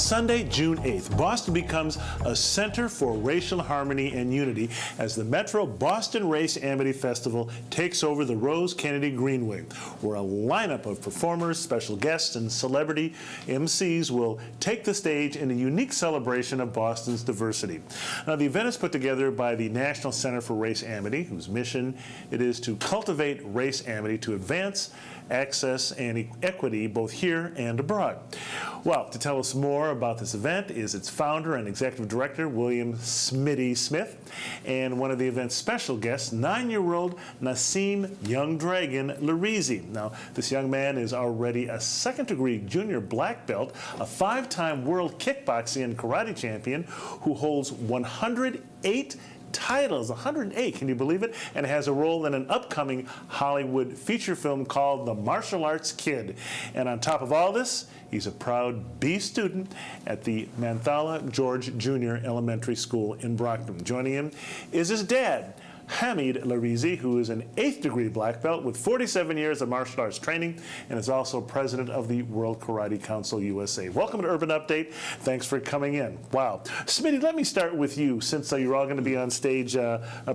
Sunday, June 8th, Boston becomes a center for racial harmony and unity as the Metro Boston Race Amity Festival takes over the Rose Kennedy Greenway, where a lineup of performers, special guests, and celebrity MCs will take the stage in a unique celebration of Boston's diversity. Now, the event is put together by the National Center for Race Amity, whose mission it is to cultivate race amity to advance access and equity both here and abroad. Well, to tell us more about this event is its founder and executive director, William Smitty Smith, and one of the event's special guests, 9-year-old Nassim Young Dragon Lahrizi. Now, this young man is already a second-degree junior black belt, a 5-time world kickboxing and karate champion who holds 108 titles, 108, can you believe it? And has a role in an upcoming Hollywood feature film called The Martial Arts Kid. And on top of all this, he's a proud B student at the Manthala George Jr. Elementary School in Brockton. Joining him is his dad, Hamid Lahrizi, who is an 8th-degree black belt with 47 years of martial arts training and is also president of the World Karate Council USA. Welcome to Urban Update. Thanks for coming in. Wow. Smitty, let me start with you, since you're all going to be on stage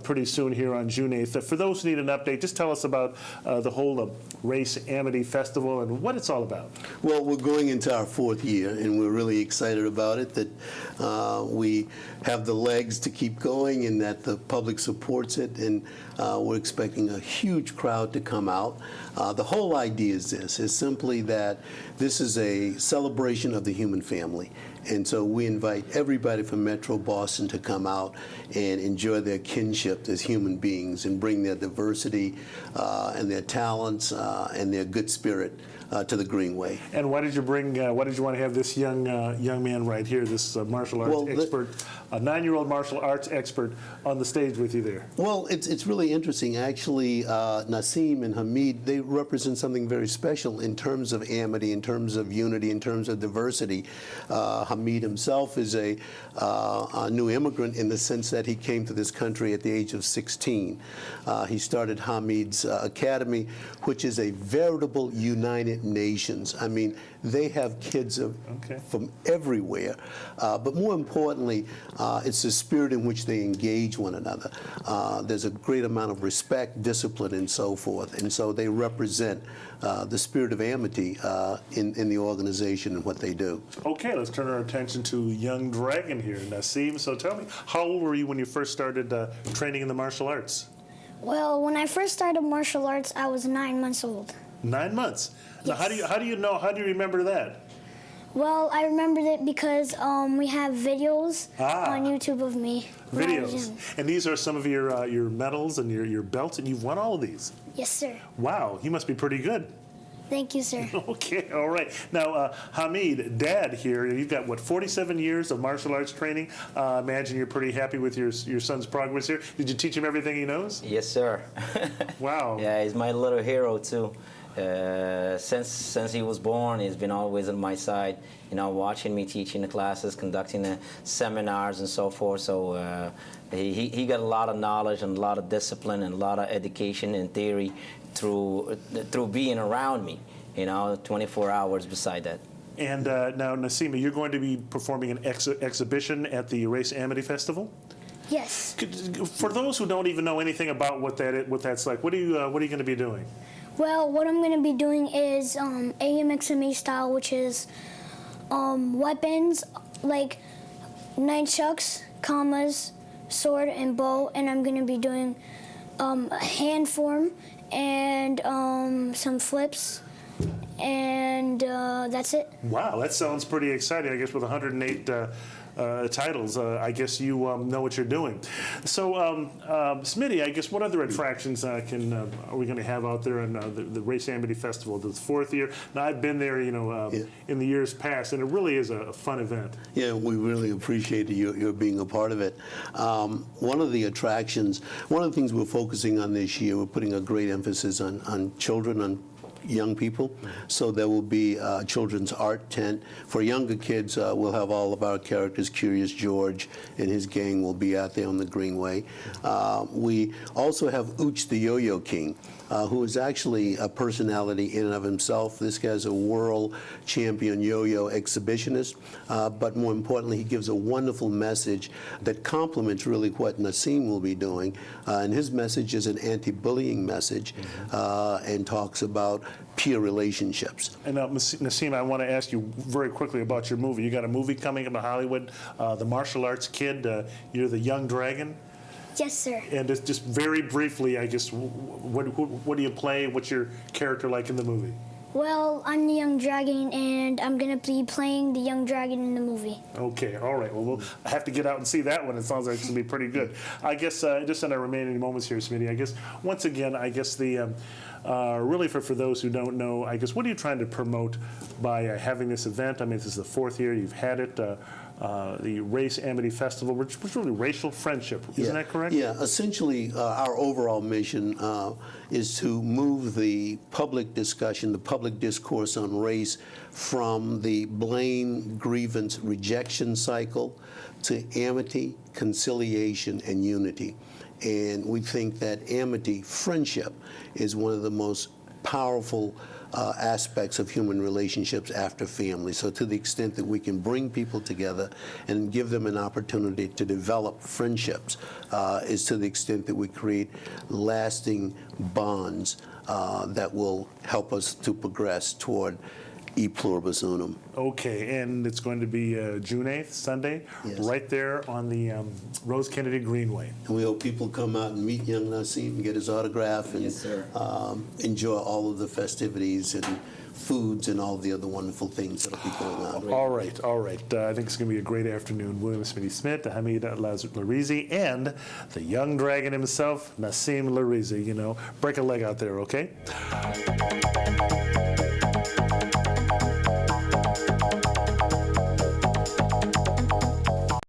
pretty soon here on June 8th. For those who need an update, just tell us about the whole Race Amity Festival and what it's all about. Well, we're going into our 4th year, and we're really excited about it, that we have the legs to keep going and that the public supports it, and we're expecting a huge crowd to come out. The whole idea is this, is simply that this is a celebration of the human family. And so we invite everybody from Metro Boston to come out and enjoy their kinship as human beings and bring their diversity and their talents and their good spirit to the Greenway. And why did you bring? Why did you want to have this young man right here, this martial arts expert, a 9-year-old martial arts expert, on the stage with you there? Well, it's really interesting. Actually, Nassim and Hamid, they represent something very special in terms of amity, in terms of unity, in terms of diversity. Hamid himself is a new immigrant in the sense that he came to this country at the age of 16. He started Hamid's Academy, which is a veritable United Nations. I mean, they have kids from everywhere. But more importantly, it's the spirit in which they engage one another. There's a great amount of respect, discipline, and so forth. And so they represent the spirit of amity in the organization and what they do. Okay, let's turn our attention to young dragon here, Nassim. So tell me, how old were you when you first started training in the martial arts? Well, when I first started martial arts, I was 9 months old. 9 months. Yes. Now, how do you remember that? Well, I remembered it because we have videos on YouTube of me. Videos. And these are some of your medals and your belts, and you've won all of these. Yes, sir. Wow, you must be pretty good. Thank you, sir. Okay, all right. Now, Hamid, Dad here, you've got, what, 47 years of martial arts training? I imagine you're pretty happy with your son's progress here. Did you teach him everything he knows? Yes, sir. Wow. Yeah, he's my little hero, too. Since he was born, he's been always on my side, you know, watching me teaching the classes, conducting the seminars and so forth. So he got a lot of knowledge and a lot of discipline and a lot of education and theory through being around me, you know, 24 hours beside that. And now, Nassim, you're going to be performing an exhibition at the Race Amity Festival? Yes. For those who don't even know anything about what that's like, what are you going to be doing? Well, what I'm going to be doing is AMXMA style, which is weapons like nunchucks, commas, sword, and bow, and I'm going to be doing a hand form and some flips, and that's it. Wow, that sounds pretty exciting. I guess with 108 titles, I guess you know what you're doing. So, Smitty, I guess what other attractions are we going to have out there in the Race Amity Festival? This 4th year. Now, I've been there, you know, in the years past, and it really is a fun event. Yeah, we really appreciate you being a part of it. One of the attractions, one of the things we're focusing on this year, we're putting a great emphasis on children, on young people. So there will be a children's art tent. For younger kids, we'll have all of our characters. Curious George and his gang will be out there on the Greenway. We also have Ooch the Yo-Yo King, who is actually a personality in and of himself. This guy's a world champion yo-yo exhibitionist, but more importantly, he gives a wonderful message that complements really what Nassim will be doing. And his message is an anti-bullying message and talks about peer relationships. And Nassim, I want to ask you very quickly about your movie. You got a movie coming up in Hollywood, The Martial Arts Kid. You're the young dragon. Yes, sir. And just very briefly, I guess, what do you play? What's your character like in the movie? Well, I'm the young dragon, and I'm going to be playing the young dragon in the movie. Okay, all right. Well, we'll have to get out and see that one. It sounds like it's going to be pretty good. I guess, just in our remaining moments here, Smitty, I guess, once again, I guess the, really for those who don't know, I guess, what are you trying to promote by having this event? I mean, this is the 4th year you've had it. The Race Amity Festival, which was really racial friendship. Isn't that correct? Yeah, essentially our overall mission is to move the public discussion, the public discourse on race from the blame, grievance, rejection cycle to amity, conciliation, and unity. And we think that amity, friendship, is one of the most powerful aspects of human relationships after family. So to the extent that we can bring people together and give them an opportunity to develop friendships is to the extent that we create lasting bonds that will help us to progress toward E pluribus unum. Okay, and it's going to be June 8th, Sunday, Yes. right there on the Rose Kennedy Greenway. And we hope people come out and meet young Nassim and get his autograph and Yes, sir. Enjoy all of the festivities and foods and all the other wonderful things that'll be going on. All right, all right. I think it's going to be a great afternoon. William Smitty Smith, Hamid Lahrizi, and the young dragon himself, Nassim Lahrizi. You know, break a leg out there, okay?